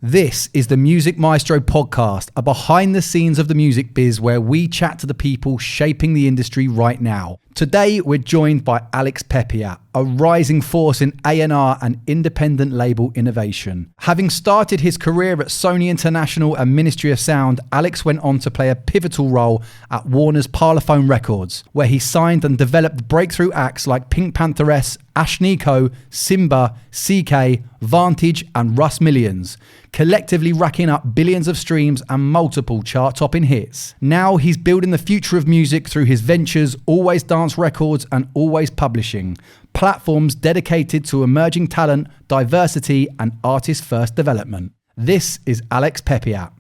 This is the Music Maestro podcast, a behind the scenes of the music biz where we chat to the people shaping the industry right now. Today, we're joined by Alex Peppiatt, a rising force in A&R and independent label innovation. Having started his career at Sony International and Ministry of Sound, Alex went on to play a pivotal role at Warner's Parlophone Records, where he signed and developed breakthrough acts like PinkPantheress, Ashnikko, Simba, CKay, Vantage and Russ Millions, collectively racking up billions of streams and multiple chart-topping hits. Now he's building the future of music through his ventures Always Dance Records and Always Publishing, platforms dedicated to emerging talent, diversity and artist-first development. This is Alex Peppiatt.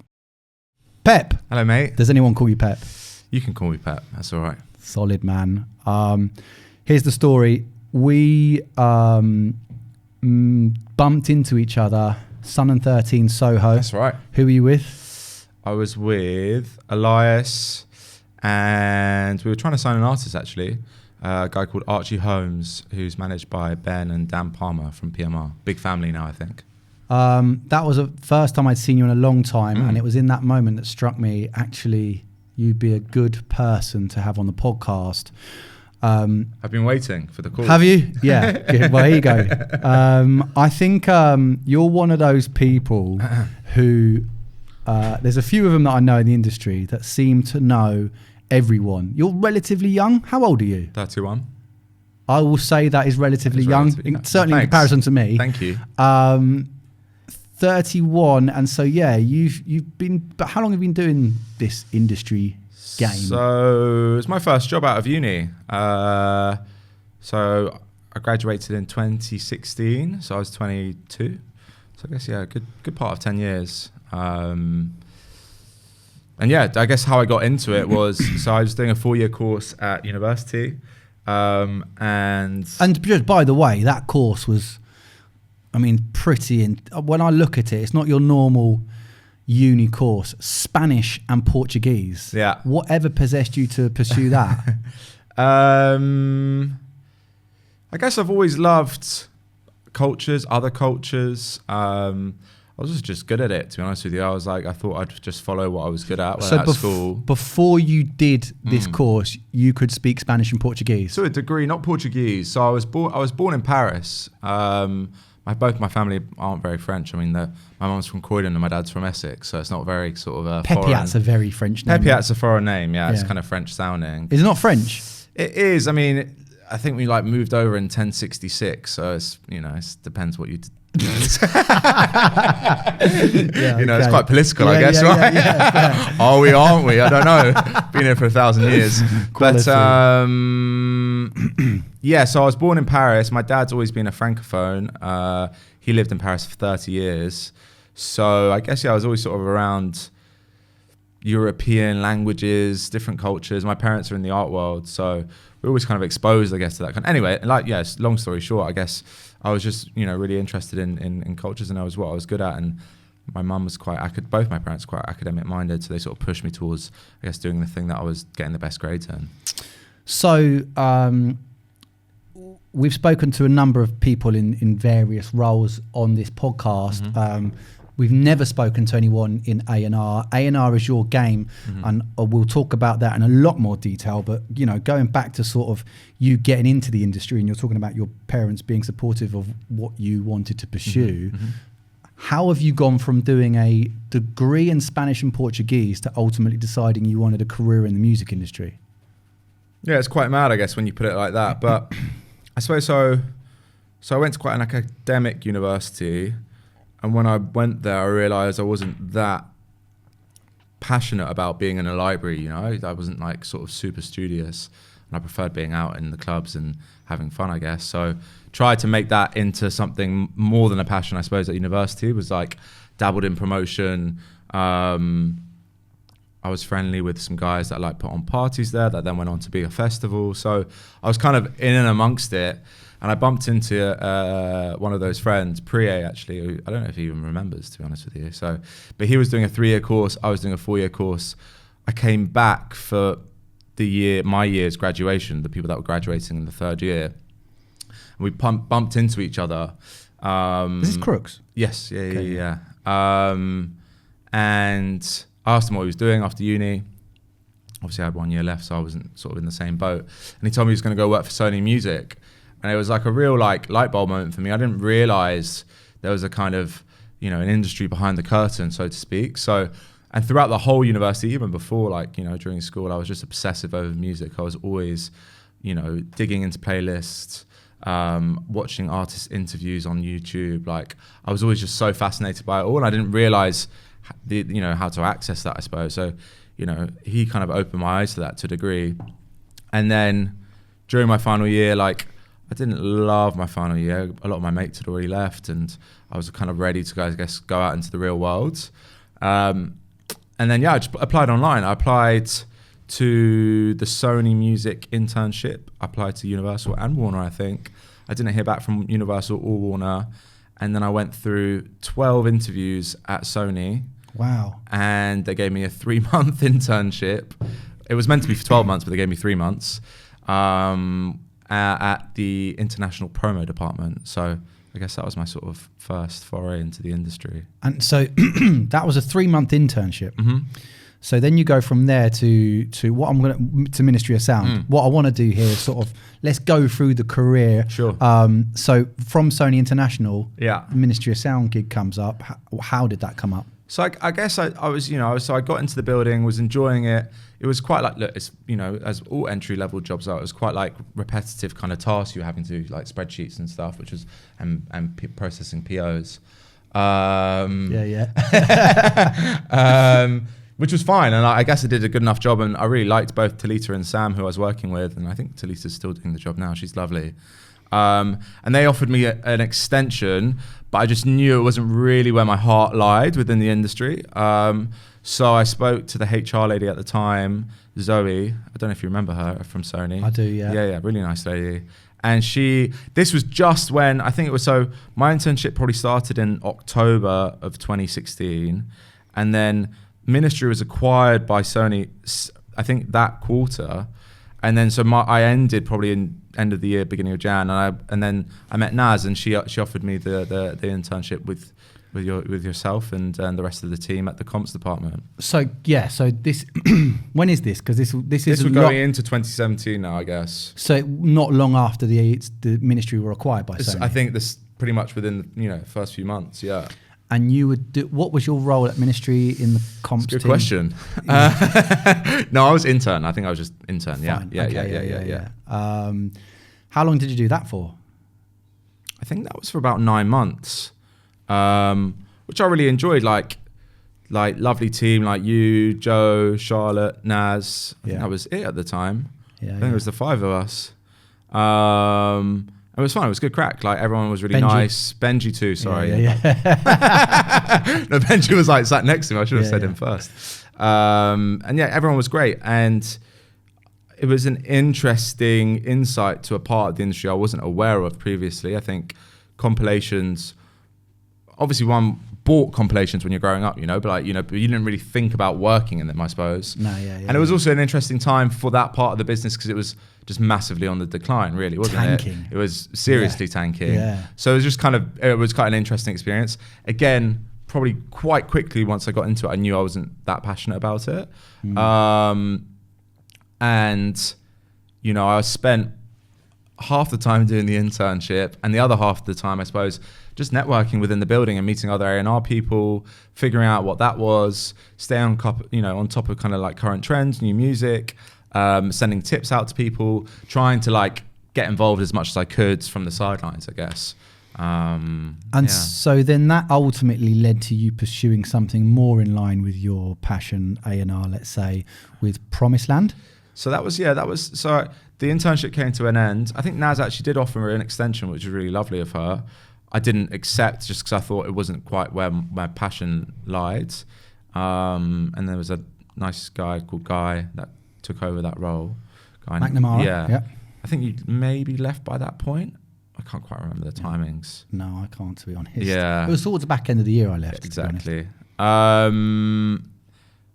Pep. Hello, mate. Does anyone call you Pep? You can call me Pep. That's all right. Solid, man. Here's the story. We bumped into each other, Sun and 13 Soho. That's right. Who were you with? I was with Elias, and we were trying to sign an artist, actually. A guy called Archie Holmes, who's managed by Ben and Dan Palmer from PMR. Big family now, I think. That was the first time I'd seen you in a long time, and it was in that moment that struck me, actually, you'd be a good person to have on the podcast. I've been waiting for the call. Have you? Yeah. Good. Well, here you go. I think you're one of those people who, there's a few of them that I know in the industry that seem to know everyone. You're relatively young. How old are you? 31. I will say that is relatively young, certainly in comparison to me. Thank you. 31, and so yeah, you've been. But how long have you been doing this industry game? So it's my first job out of uni. So I graduated in 2016. So I was 22. So I guess a good part of 10 years. And yeah, I guess how I got into it was so I was doing a 4-year course at university. And just by the way, that course was, I mean, when I look at it, it's not your normal uni course. Spanish and Portuguese. Yeah. Whatever possessed you to pursue that? I guess I've always loved cultures, other cultures. I was just good at it, to be honest with you. I thought I'd just follow what I was good at at school. Before you did this course, you could speak Spanish and Portuguese? To a degree, not Portuguese. So I was born in Paris. Both my family aren't very French. I mean, my mum's from Croydon and my dad's from Essex, so it's not very sort of Peppiatt's a very French name. Peppiatt's a foreign name, yeah. It's kind of French sounding. Is it not French? It is. I mean, I think we moved over in 1066, so it's, it depends what you... It's quite political, I guess, right? Yeah, are we, aren't we? I don't know. Been here for 1,000 years. But yeah, so I was born in Paris. My dad's always been a francophone. He lived in Paris for 30 years. So I guess, I was always sort of around European languages, different cultures. My parents are in the art world, so we're always kind of exposed, I guess, to that kind of... Anyway, long story short, I guess I was just, really interested in cultures, and that was what I was good at. And my mum was both my parents were quite academic minded, so they sort of pushed me towards, I guess, doing the thing that I was getting the best grades in. So we've spoken to a number of people in various roles on this podcast. Mm-hmm. We've never spoken to anyone in A&R. A&R is your game, and we'll talk about that in a lot more detail. But, going back to sort of you getting into the industry, and you're talking about your parents being supportive of what you wanted to pursue. How have you gone from doing a degree in Spanish and Portuguese to ultimately deciding you wanted a career in the music industry? Yeah, it's quite mad, I guess, when you put it like that. But I suppose so. So I went to quite an academic university. And when I went there, I realised I wasn't that passionate about being in a library, I wasn't sort of super studious, and I preferred being out in the clubs and having fun, I guess. So tried to make that into something more than a passion, I suppose, at university. It was dabbled in promotion. I was friendly with some guys that put on parties there that then went on to be a festival. So I was kind of in and amongst it. And I bumped into one of those friends, Priya, actually, who I don't know if he even remembers, to be honest with you. But he was doing a 3-year course. I was doing a 4-year course. I came back for my year's graduation, the people that were graduating in the 3rd year. And we bumped into each other. This is Crooks? Yes, Okay. yeah. And I asked him what he was doing after uni. Obviously, I had 1 year left, so I wasn't sort of in the same boat. And he told me he was going to go work for Sony Music. And it was like a real like light bulb moment for me. I didn't realize there was a kind of, you know, an industry behind the curtain, so to speak. So, and throughout the whole university, even before, like, you know, during school, I was just obsessive over music. I was always, you know, digging into playlists, watching artist interviews on YouTube. Like, I was always just so fascinated by it all, and I didn't realize you know, how to access that, I suppose. So, you know, he kind of opened my eyes to that to a degree. And then during my final year, like, I didn't love my final year. A lot of my mates had already left, and I was kind of ready to, I guess, go out into the real world. And then, yeah, I just applied online. I applied to the Sony Music internship. I applied to Universal and Warner, I think. I didn't hear back from Universal or Warner. And then I went through 12 interviews at Sony. Wow. And they gave me a 3-month internship. It was meant to be for 12 months, but they gave me 3 months at the international promo department. So I guess that was my sort of first foray into the industry. And so that was a 3-month internship. Mm-hmm. So then you go from there to what I'm going to Ministry of Sound. What I want to do here is sort of, let's go through the career. Sure. So from Sony International, Yeah. Ministry of Sound gig comes up. How did that come up? So I guess I was, you know, so I got into the building, was enjoying it. It was quite like, look, it's, you know, as all entry level jobs are, it was quite like repetitive kind of tasks you were having to do, like spreadsheets and stuff, which was, and processing POs. Which was fine, and I guess I did a good enough job, and I really liked both Talita and Sam, who I was working with, and I think Talita's still doing the job now. She's lovely. And they offered me an extension, but I just knew it wasn't really where my heart lied within the industry. So I spoke to the HR lady at the time, Zoe. I don't know if you remember her from Sony. I do, yeah. Yeah, really nice lady. And this was just when, I think it was, so my internship probably started in October of 2016, and then Ministry was acquired by Sony, I think that quarter, and then so I ended probably in end of the year, beginning of Jan, and then I met Naz, and she offered me the internship with yourself and the rest of the team at the comps department. So yeah, so this when is this? Because this is going into 2017 now, I guess. So not long after the Ministry were acquired by Sony. I think this pretty much within the first few months, yeah. And you would do, what was your role at Ministry in the comps team? Good question. No, I was intern. I think I was just intern. Fine. Yeah. How long did you do that for? I think that was for about 9 months, which I really enjoyed. Like lovely team, like you, Joe, Charlotte, Naz. I think that was it at the time. I think it was the 5 of us. It was fun. It was good crack. Like everyone was really nice. Benji too. Sorry. Yeah. No, Benji was like sat next to me. I should have said him first. And yeah, everyone was great. And it was an interesting insight to a part of the industry I wasn't aware of previously. I think compilations, obviously one bought compilations when you're growing up, but you didn't really think about working in them, I suppose. No, and it was also an interesting time for that part of the business because it was just massively on the decline, really, wasn't tanking. It was seriously tanking. Yeah. So it was it was quite an interesting experience. Again, probably quite quickly once I got into it, I knew I wasn't that passionate about it. And, I spent half the time doing the internship and the other half of the time, I suppose, just networking within the building and meeting other A&R people, figuring out what that was, stay on top of kind of like current trends, new music, sending tips out to people, trying to get involved as much as I could from the sidelines, I guess. So then that ultimately led to you pursuing something more in line with your passion, A&R, let's say, with Promised Land. So so the internship came to an end. I think Naz actually did offer an extension, which was really lovely of her. I didn't accept just because I thought it wasn't quite where my passion lied. And there was a nice guy called Guy that took over that role. McNamara. Yeah. I think you maybe left by that point. I can't quite remember the timings. No, I can't, to be honest. Yeah. It was towards the back end of the year I left. Exactly.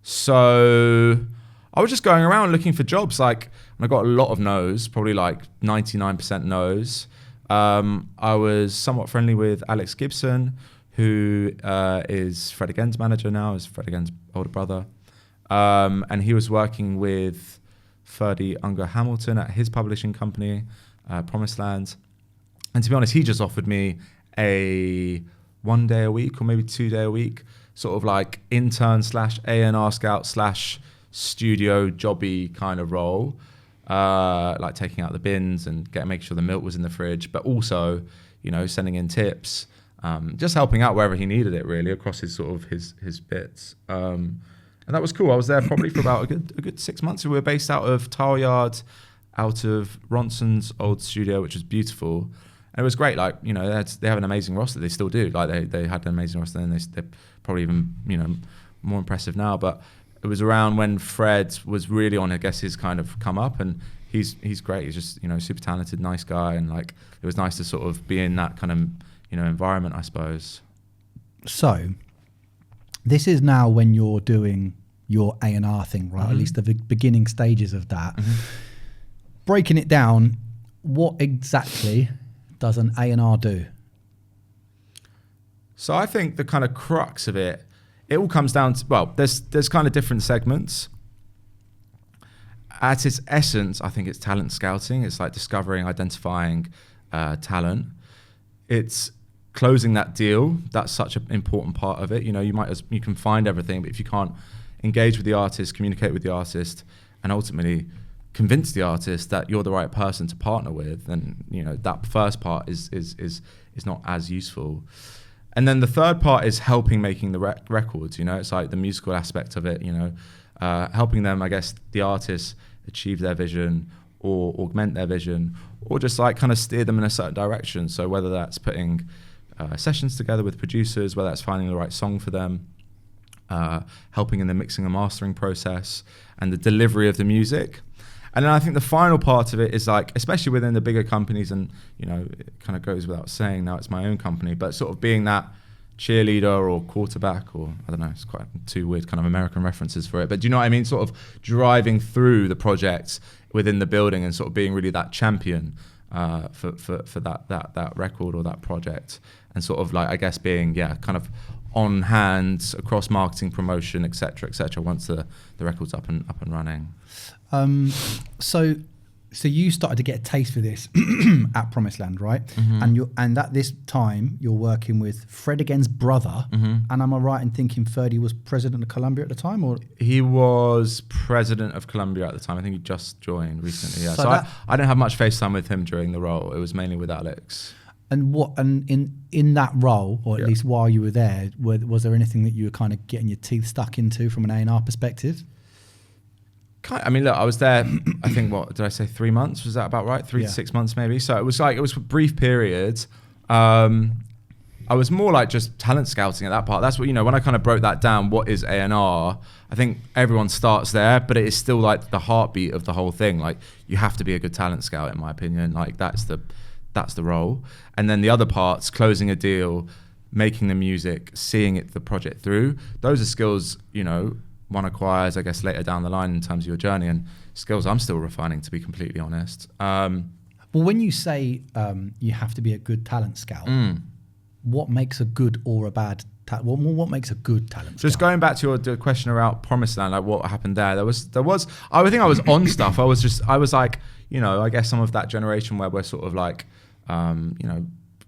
So I was just going around looking for jobs, and I got a lot of no's, probably 99% no's. I was somewhat friendly with Alex Gibson, who is Fred Again's manager now, is Fred Again's older brother. And he was working with Ferdy Unger Hamilton at his publishing company, Promised Land. And to be honest, he just offered me a 1 day a week or maybe 2 day a week, sort of like intern / A&R scout / studio jobby kind of role, like taking out the bins and making sure the milk was in the fridge, but also, sending in tips, just helping out wherever he needed it really across his sort of his bits. And that was cool. I was there probably for about a good 6 months. We were based out of Tile Yard, out of Ronson's old studio, which was beautiful. And it was great. Like, they have an amazing roster. They still do. Like they had an amazing roster, and they're probably even, more impressive now. But it was around when Fred was really on, I guess, his kind of come up, and he's great. He's just, super talented, nice guy. And like, it was nice to sort of be in that kind of, environment, I suppose. So this is now when you're doing your A&R thing, right? Mm-hmm. At least the beginning stages of that. Mm-hmm. Breaking it down, what exactly does an A&R do? So I think the kind of crux of it all comes down to, well, there's kind of different segments. At its essence, I think it's talent scouting. It's like discovering, identifying talent. It's closing that deal. That's such an important part of it. You can find everything, but if you can't engage with the artist, communicate with the artist, and ultimately convince the artist that you're the right person to partner with, then that first part is not as useful. And then the third part is helping making the records. It's like the musical aspect of it. Helping them, I guess, the artists achieve their vision or augment their vision, or just like kind of steer them in a certain direction. So whether that's putting sessions together with producers, whether that's finding the right song for them, helping in the mixing and mastering process, and the delivery of the music. And then I think the final part of it is like, especially within the bigger companies, and it kind of goes without saying now it's my own company, but sort of being that cheerleader or quarterback, or I don't know, it's quite two weird kind of American references for it, but do you know what I mean? Sort of driving through the project within the building and sort of being really that champion for that record or that project, and sort of like, I guess, being kind of on hand across marketing, promotion, etc., once the record's up and running. So you started to get a taste for this at Promised Land, right? Mm-hmm. And at this time you're working with Fred Again's brother. Mm-hmm. And am I right in thinking Ferdy was president of Columbia at the time, or he was president of Columbia at the time? I think he just joined recently. Yeah. So I didn't have much FaceTime with him during the role. It was mainly with Alex. And in that role, or at least while you were there, was there anything that you were kind of getting your teeth stuck into from an A&R perspective? I mean, look, I was there, I think, what did I say, 3 months? Was that about right? 3 to 6 months maybe. So it was a brief period. I was more like just talent scouting at that part. That's what, when I kind of broke that down, what is A&R? I think everyone starts there, but it is still like the heartbeat of the whole thing. Like, you have to be a good talent scout, in my opinion. Like, that's the role. And then the other parts, closing a deal, making the music, seeing the project through, those are skills, one acquires, I guess, later down the line in terms of your journey, and skills I'm still refining, to be completely honest. Well, when you say you have to be a good talent scout, what makes a good or a bad what makes a good talent scout? Just going back to your question about Promised Land, like what happened there. There was. I think I was on stuff. I was like, I guess some of that generation where we're sort of like,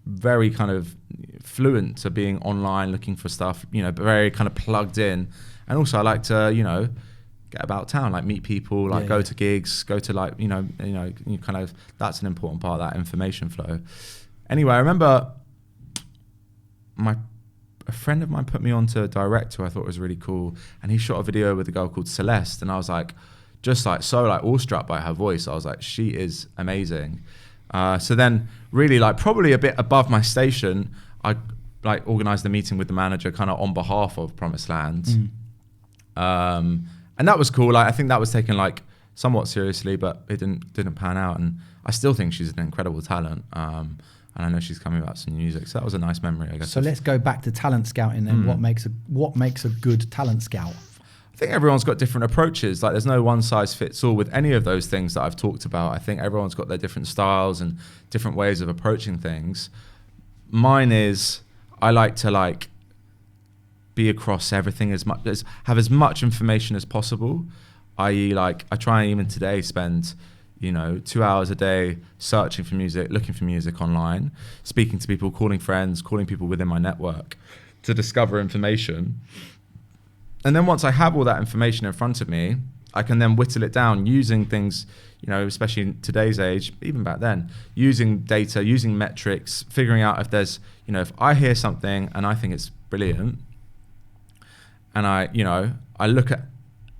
very kind of fluent to being online, looking for stuff, but very kind of plugged in. And also I like to, get about town, like meet people, like go to gigs, go to like, you kind of, that's an important part of that information flow. Anyway, I remember a friend of mine put me on to a director who I thought was really cool. And he shot a video with a girl called Celeste. And I was like, just like, so like awestruck by her voice. I was like, she is amazing. So then really like probably a bit above my station, I like organized a meeting with the manager kind of on behalf of Promised Land. And that was cool. Like, I think that was taken like somewhat seriously, but it didn't pan out. And I still think she's an incredible talent. And I know she's coming out some new music. So that was a nice memory, I guess. So let's go back to talent scouting then. What makes a good talent scout? I think everyone's got different approaches. Like there's no one size fits all with any of those things that I've talked about. I think everyone's got their different styles and different ways of approaching things. Mine is I like to be across everything as much as have as much information as possible. I.e. I try and even today spend 2 hours a day searching for music, looking for music online, speaking to people, calling friends, calling people within my network to discover information. And then once I have all that information in front of me, I can then whittle it down using things, especially in today's age, even back then, using data, using metrics, figuring out if there's, if I hear something and I think it's brilliant and I look at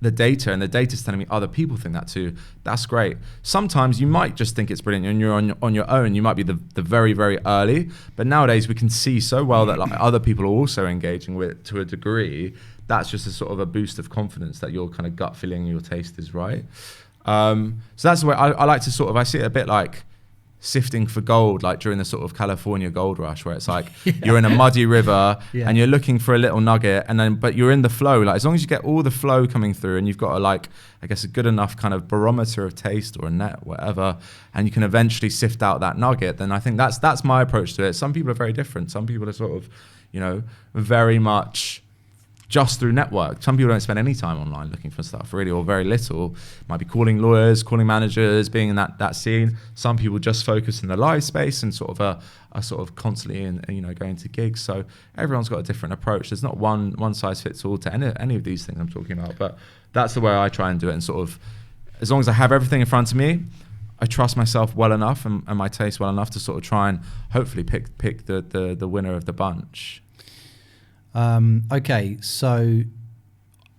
the data and the data's telling me other people think that too, that's great. Sometimes you might just think it's brilliant and you're on your own. You might be the very, very early, but nowadays we can see so well that other people are also engaging with it to a degree. That's just a sort of a boost of confidence that your kind of gut feeling and your taste is right. So that's the way I like to I see it a bit like sifting for gold, like during the sort of California gold rush, where it's like you're in a muddy river and you're looking for a little nugget, but you're in the flow. Like as long as you get all the flow coming through and you've got I guess a good enough kind of barometer of taste or a net, whatever, and you can eventually sift out that nugget, then I think that's my approach to it. Some people are very different. Some people are sort of, very much just through network. Some people don't spend any time online looking for stuff, really, or very little. Might be calling lawyers, calling managers, being in that scene. Some people just focus in the live space and sort of are sort of constantly going to gigs. So everyone's got a different approach. There's not one size fits all to any of these things I'm talking about. But that's the way I try and do it. And sort of, as long as I have everything in front of me, I trust myself well enough and my taste well enough to sort of try and hopefully pick the winner of the bunch. Okay, so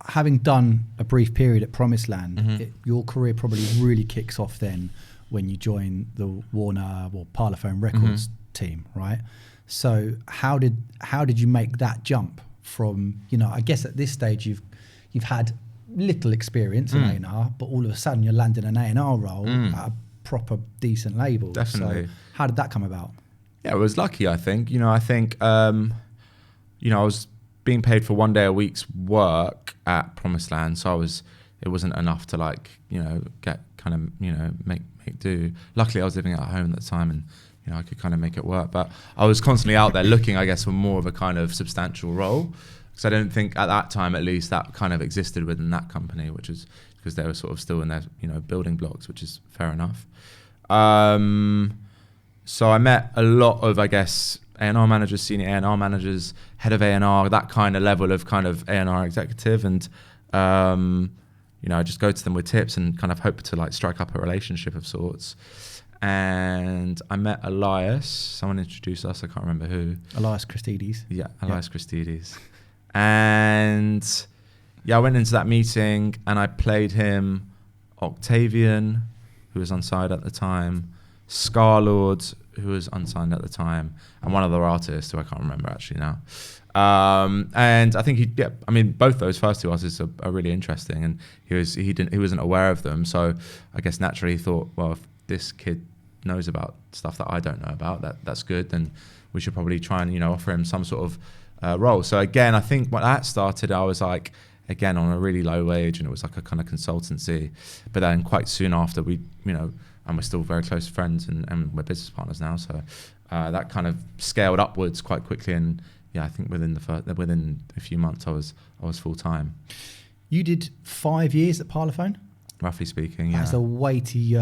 having done a brief period at Promised Land, your career probably really kicks off then when you join the Warner or Parlophone Records team, right? So how did you make that jump from, I guess at this stage you've had little experience in A&R, but all of a sudden you're landing an A&R role at a proper decent label. Definitely. So how did that come about? Yeah, I was lucky, I think. I was being paid for 1 day a week's work at Promised Land, so it wasn't enough to get kind of make do. Luckily, I was living at home at the time, and I could kind of make it work. But I was constantly out there looking, I guess, for more of a kind of substantial role, because I don't think at that time, at least, that kind of existed within that company, which is because they were sort of still in their building blocks, which is fair enough. So I met a lot of, I guess, A&R managers, senior A&R managers, head of A&R, that kind of level of kind of A&R executive. And, I just go to them with tips and kind of hope to strike up a relationship of sorts. And I met Elias. Someone introduced us. I can't remember who. Elias Christides. Yeah, Elias Christides. And I went into that meeting and I played him Octavian, who was unsigned at the time, Scarlord, who was unsigned at the time, and one other artist who I can't remember actually now. And I think both those first two artists are really interesting, and he wasn't aware of them. So I guess naturally he thought, well, if this kid knows about stuff that I don't know about, that's good, then we should probably try and offer him some sort of role. So again, I think when that started, I was again on a really low wage, and it was like a kind of consultancy. But then quite soon after, we and we're still very close friends, and we're business partners now. So that kind of scaled upwards quite quickly, and I think within a few months I was full time. You did 5 years at Parlophone? Roughly speaking, yeah. That's a weighty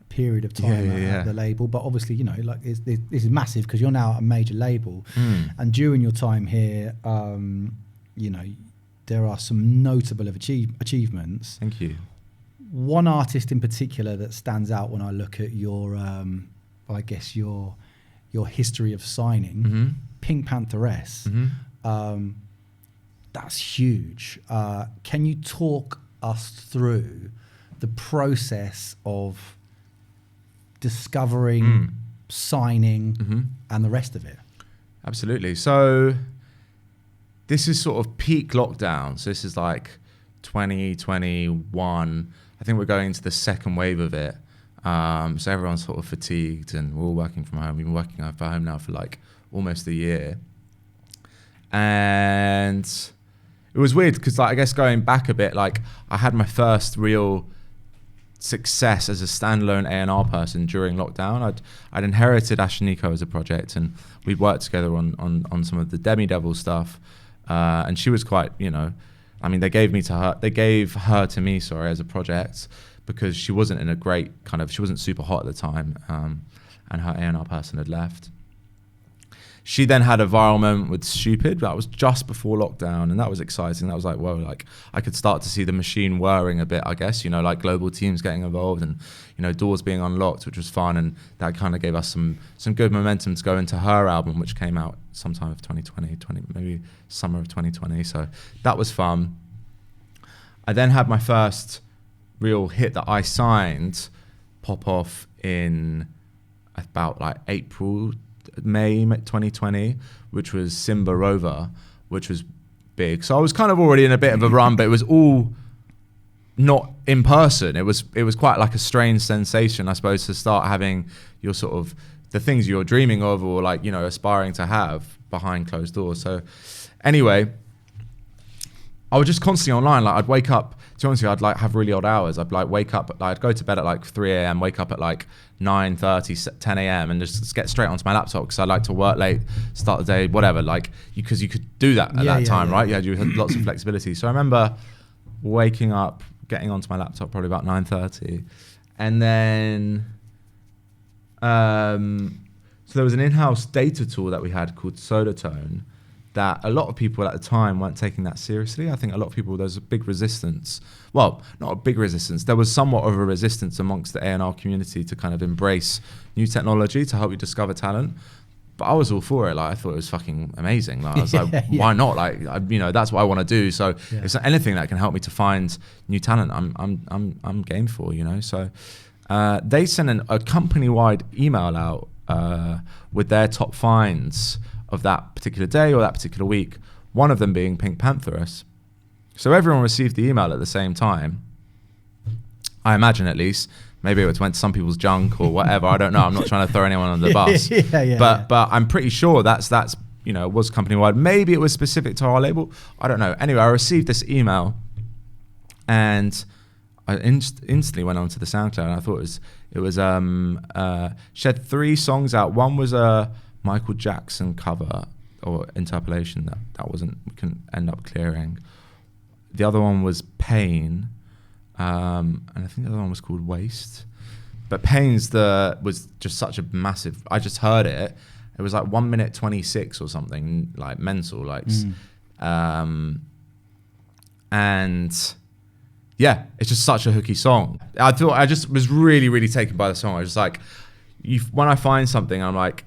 period of time at the label, but obviously, this is massive because you're now at a major label, and during your time here, there are some notable achievements. Thank you. One artist in particular that stands out when I look at your, I guess your history of signing, PinkPantheress. That's huge. Can you talk us through the process of discovering, signing, and the rest of it? Absolutely. So this is sort of peak lockdown. So this is 2021. I think we're going into the second wave of it. So everyone's sort of fatigued, and we're all working from home. We've been working from home now for almost a year. And it it was weird because like I guess going back a bit, like I had my first real success as a standalone A&R person during lockdown. I'd inherited Ashnikko as a project, and we'd worked together on some of the Demi Devil stuff, and she was quite, you know, I mean, they gave her to me as a project because she wasn't in a great kind of, she wasn't super hot at the time, and her A&R person had left. She then had a viral moment with Stupid. That was just before lockdown, and that was exciting. That was like, whoa, like I could start to see the machine whirring a bit, I guess, you know, like global teams getting involved and, you know, doors being unlocked, which was fun. And that kind of gave us some good momentum to go into her album, which came out sometime of 2020, maybe summer of 2020. So that was fun. I then had my first real hit that I signed pop off in about like May 2020, which was Simba Rover, which was big. So I was kind of already in a bit of a run, but it was all not in person. It was quite like a strange sensation, I suppose, to start having your sort of the things you're dreaming of or like, you know, aspiring to have behind closed doors. So anyway, I was just constantly online. Like I'd wake up, to be honest with you, I'd like have really odd hours. I'd like wake up, I'd go to bed at like 3 a.m, wake up at like 9:30, 10 a.m, and just get straight onto my laptop because I like to work late, start the day, whatever. Like because you could do that at that time, right? You had lots of flexibility. So I remember waking up, getting onto my laptop probably about 9:30, and then so there was an in-house data tool that we had called Sodatone, that a lot of people at the time weren't taking that seriously. I think a lot of people, there's a big resistance. Well, not a big resistance. There was somewhat of a resistance amongst the A&R community to kind of embrace new technology to help you discover talent. But I was all for it. Like I thought it was fucking amazing. Like I was like, why not? Like you know, that's what I want to do. So if there's anything that can help me to find new talent, I'm game for. You know. So they sent a company-wide email out with their top finds of that particular day or that particular week, one of them being PinkPantheress. So everyone received the email at the same time. I imagine, at least. Maybe it went to some people's junk or whatever. I don't know. I'm not trying to throw anyone under the bus. But I'm pretty sure that's you know, was company wide. Maybe it was specific to our label. I don't know. Anyway, I received this email and I instantly went onto the SoundCloud and I thought it was she had 3 songs out. One was a Michael Jackson cover or interpolation that we couldn't end up clearing. The other one was Pain, and I think the other one was called Waste. But Pain's was just such a massive. I just heard it. It was like 1 minute 26 or something, like mental, like, and yeah, it's just such a hooky song. I just was really, really taken by the song. I was just like, when I find something, I'm like.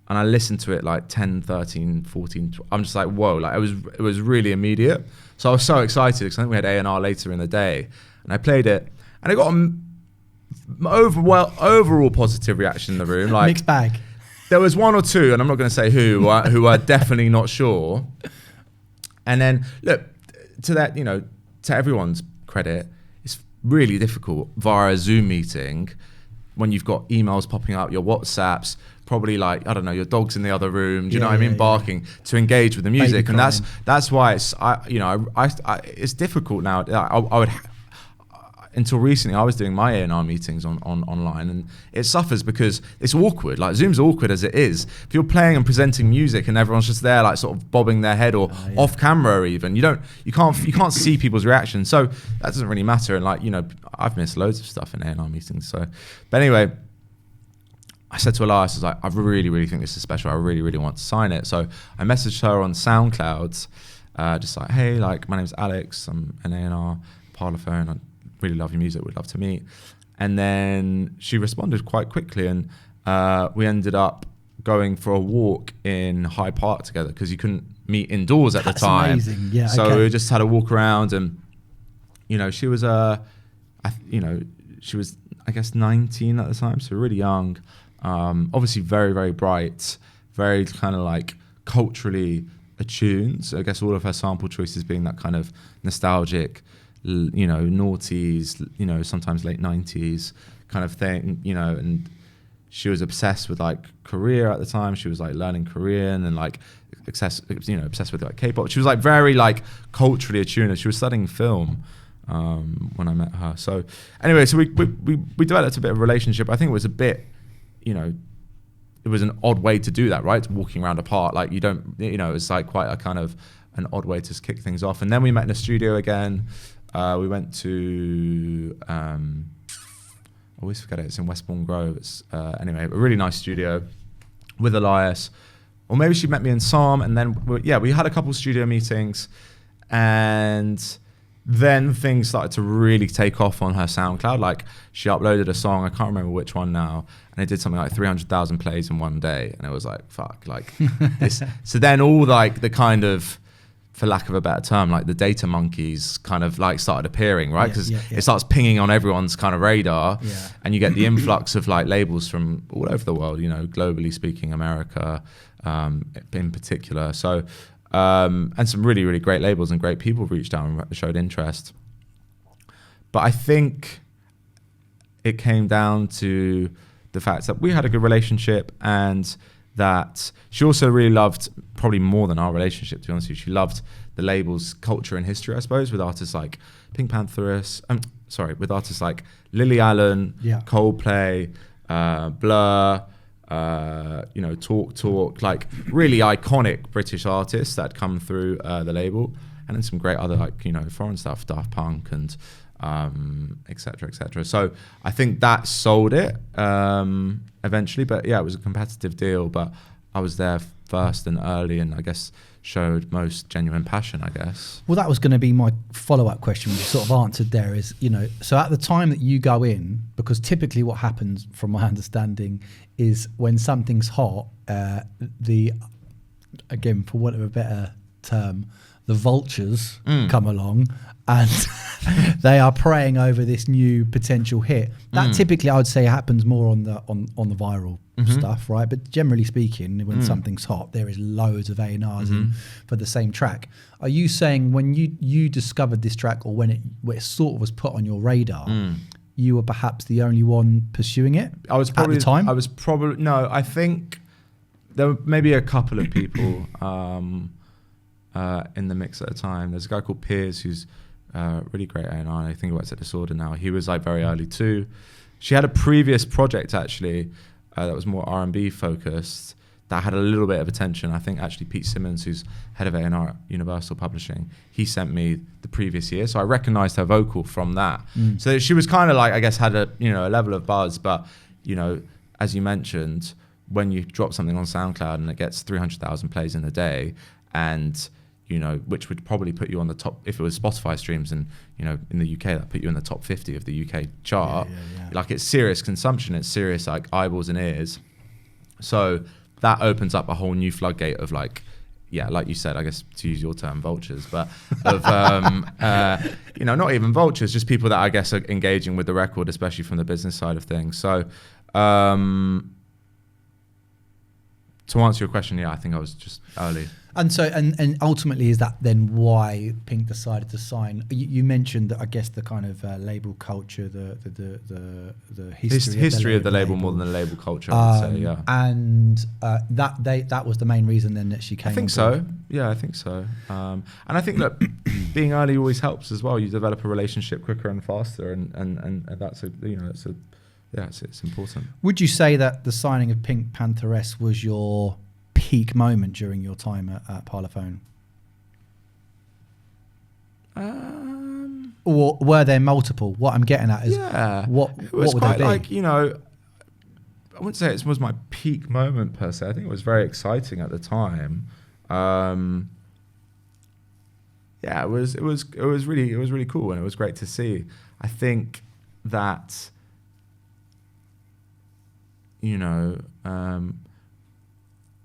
And I listened to it like 10, 13, 14. I'm just like, whoa, like it was really immediate. So I was so excited because I think we had A&R later in the day. And I played it and I got an overall positive reaction in the room. Like mixed bag. There was 1 or 2, and I'm not going to say who are definitely not sure. And then look, to that, you know, to everyone's credit, it's really difficult via a Zoom meeting when you've got emails popping up, your WhatsApps, probably like, I don't know, your dog's in the other room, do you know what I mean, barking, to engage with the music. And that's why it's, it's difficult now. I would, until recently, I was doing my A&R meetings online, and it suffers because it's awkward. Like Zoom's awkward as it is. If you're playing and presenting music and everyone's just there, like sort of bobbing their head or off camera, even you can't see people's reactions. So that doesn't really matter. And like, you know, I've missed loads of stuff in A&R meetings. So, but anyway, I said to Elias, I was like, I really, really think this is special. I really, really want to sign it. So I messaged her on SoundCloud, just like, hey, like my name's Alex. I'm an A&R, Parlophone. I really love your music, would love to meet. And then she responded quite quickly, and we ended up going for a walk in Hyde Park together because you couldn't meet indoors at the time. Amazing. Yeah, so we just had a walk around, and you know, she was I guess 19 at the time, so really young. Obviously very, very bright, very kind of like culturally attuned. So I guess all of her sample choices being that kind of nostalgic, you know, noughties, you know, sometimes late 90s kind of thing, you know, and she was obsessed with like Korea at the time. She was like learning Korean and like obsessed with like K-pop. She was like very like culturally attuned. She was studying film when I met her. So anyway, so we developed a bit of a relationship. I think it was a bit, it was an odd way to do that, right? Walking around apart, like you don't, it's like quite a kind of an odd way to kick things off. And then we met in a studio again. We went to, I always forget it, it's in Westbourne Grove. It's, anyway, a really nice studio with Elias. Or maybe she met me in Psalm, and then, we had a couple studio meetings, and then things started to really take off on her SoundCloud. Like, she uploaded a song, I can't remember which one now, and it did something like 300,000 plays in one day, and it was like, fuck, like this. So then all like the kind of, for lack of a better term, like the data monkeys kind of like started appearing, right? Because it starts pinging on everyone's kind of radar, and you get the influx of like labels from all over the world, globally speaking, America in particular. So, and some really, really great labels and great people reached out and showed interest. But I think it came down to the fact that we had a good relationship, and that she also really loved, probably more than our relationship, to be honest with you, she loved the label's culture and history, I suppose, with artists like PinkPantheress, with artists like Lily Allen, Coldplay, Blur, Talk, like really iconic British artists that come through the label, and then some great other like, foreign stuff, Daft Punk and et cetera. So I think that sold it eventually, but it was a competitive deal, but I was there first and early, and I guess showed most genuine passion, I guess. Well, that was going to be my follow-up question, which you sort of answered there, is, so at the time that you go in, because typically what happens from my understanding is when something's hot, again, for want of a better term, the vultures come along, and they are preying over this new potential hit. That typically, I would say, happens more on the viral stuff, right? But generally speaking, when something's hot, there is loads of A&Rs in for the same track. Are you saying when you discovered this track, or when it sort of was put on your radar, you were perhaps the only one pursuing it? I was probably at the time. No. I think there were maybe a couple of people in the mix at the time. There's a guy called Piers who's really great A&R. I think he works at Disorder now. He was like very early too. She had a previous project actually that was more R&B focused, that had a little bit of attention. I think actually Pete Simmons, who's head of A&R at Universal Publishing, he sent me the previous year, so I recognized her vocal from that. So she was kind of like, I guess, had a a level of buzz, but as you mentioned, when you drop something on SoundCloud and it gets 300,000 plays in a day, and which would probably put you on the top, if it was Spotify streams, and in the UK that put you in the top 50 of the UK chart. Like, it's serious consumption, it's serious like eyeballs and ears. So that opens up a whole new floodgate of like you said, I guess, to use your term, vultures, but of not even vultures, just people that I guess are engaging with the record, especially from the business side of things. So to answer your question, I think I was just early. And so, and ultimately, is that then why Pink decided to sign? You mentioned that, I guess, the kind of label culture, the history of the label more than the label culture, I would say, yeah. And that was the main reason then that she came. I think so. Yeah, I think so. And I think that being early always helps as well. You develop a relationship quicker and faster, and that's it's important. Would you say that the signing of PinkPantheress was your peak moment during your time at Parlophone? Or were there multiple? What I'm getting at is, what would quite they be? Like, I wouldn't say it was my peak moment per se. I think it was very exciting at the time. It was really cool, and it was great to see. I think that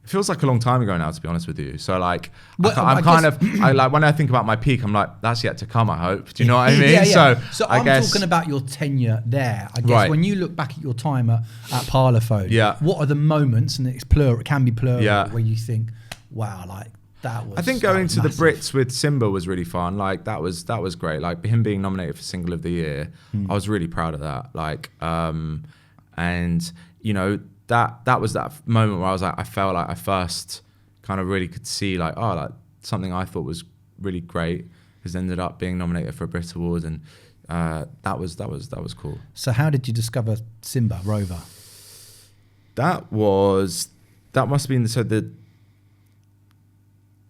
it feels like a long time ago now, to be honest with you. So like, when I think about my peak, I'm like, that's yet to come, I hope. Do you know what I mean? Yeah. So I'm talking about your tenure there. I guess when you look back at your time at Parlophone, what are the moments, and it's plural, it can be plural, where you think, wow, like that was. I think going to massive. The Brits with Simba was really fun. Like that was great. Like him being nominated for Single of the Year, I was really proud of that. Like, and that was that moment where I was like, I felt like I first kind of really could see like, oh, like something I thought was really great has ended up being nominated for a Brit Award, and that was cool. So how did you discover Simba, Rover? That must have been the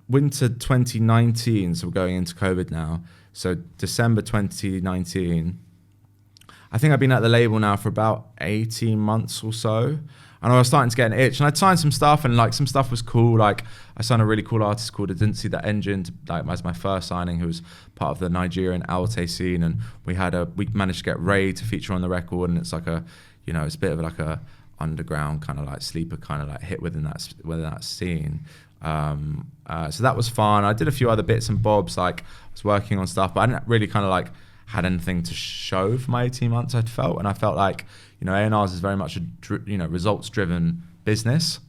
winter 2019. So we're going into COVID now. So December 2019. I think I've been at the label now for about 18 months or so. And I was starting to get an itch, and I'd signed some stuff, and like some stuff was cool. Like I signed a really cool artist called I Didn't See That Engine, as my first signing, who was part of the Nigerian Alte scene. And we managed to get Ray to feature on the record, and it's like it's a bit of like a underground kind of like sleeper kind of like hit within that scene. So that was fun. I did a few other bits and bobs, like I was working on stuff, but I didn't really kind of like had anything to show for my 18 months. I felt like, A&Rs is very much a results driven business.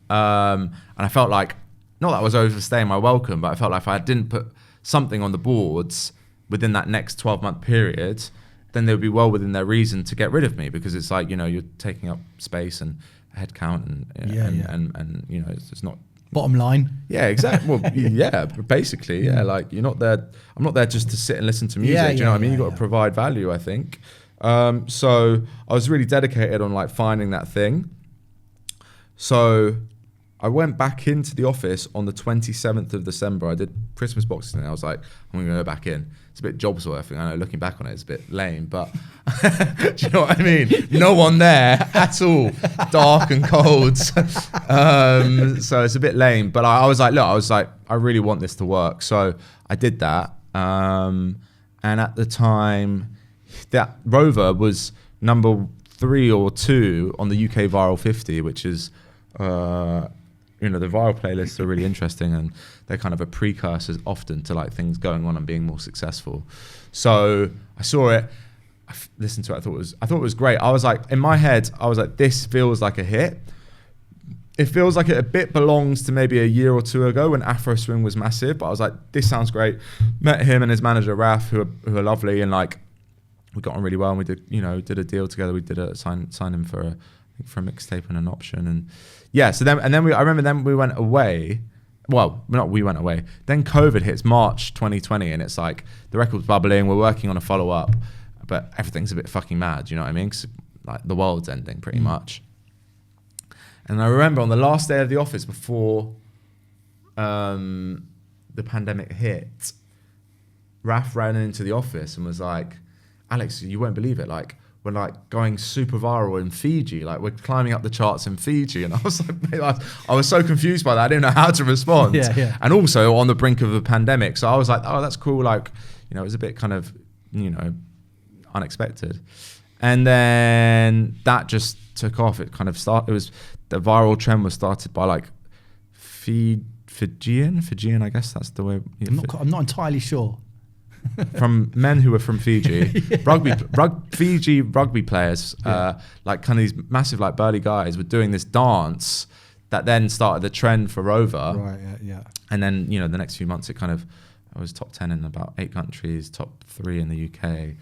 And I felt like, not that I was overstaying my welcome, but I felt like if I didn't put something on the boards within that next 12-month period, then they would be well within their reason to get rid of me, because it's like, you're taking up space and head count and it's not bottom line. Yeah, exactly. Well, yeah, basically, yeah. Like you're not there. I'm not there just to sit and listen to music. Do you know what I mean? You've got to provide value, I think. So I was really dedicated on like finding that thing. So I went back into the office on the 27th of December. I did Christmas boxing, and I was like, I'm going to go back in. It's a bit jobs worth. I know, looking back on it, it's a bit lame, but do you know what I mean? No one there at all. Dark and cold. So it's a bit lame, but I was like, I really want this to work. So I did that. And at the time, that Rover was number 3 or 2 on the UK Viral 50, which is, the viral playlists are really interesting, and they're kind of a precursor often to like things going on and being more successful. So I saw it, I listened to it, I thought it was great. I was like, in my head, I was like, this feels like a hit. It feels like it a bit belongs to maybe a year or two ago when Afro Swing was massive, but I was like, this sounds great. Met him and his manager Raf, who are lovely, and like we got on really well, and we did a deal together. We did sign him for a mixtape and an option, and yeah. So I remember then we went away. Well, not we went away. Then COVID hits March 2020, and it's like the record's bubbling. We're working on a follow up, but everything's a bit fucking mad. You know what I mean? 'Cause, like the world's ending pretty much. And I remember on the last day of the office before the pandemic hit, Raf ran into the office and was like, Alex, you won't believe it. Like, we're like going super viral in Fiji. Like, we're climbing up the charts in Fiji. And I was like, mate, I was so confused by that. I didn't know how to respond. Yeah. And also on the brink of a pandemic. So I was like, oh, that's cool. Like, it was a bit kind of, unexpected. And then that just took off. It kind of started, the viral trend was started by like Fijian, I guess that's the way. I'm not entirely sure. From men who were from Fiji, Fiji rugby players, like kind of these massive like burly guys were doing this dance that then started the trend for Rover. Right, yeah. And then, the next few months I was top 10 in about 8 countries, top 3 in the UK,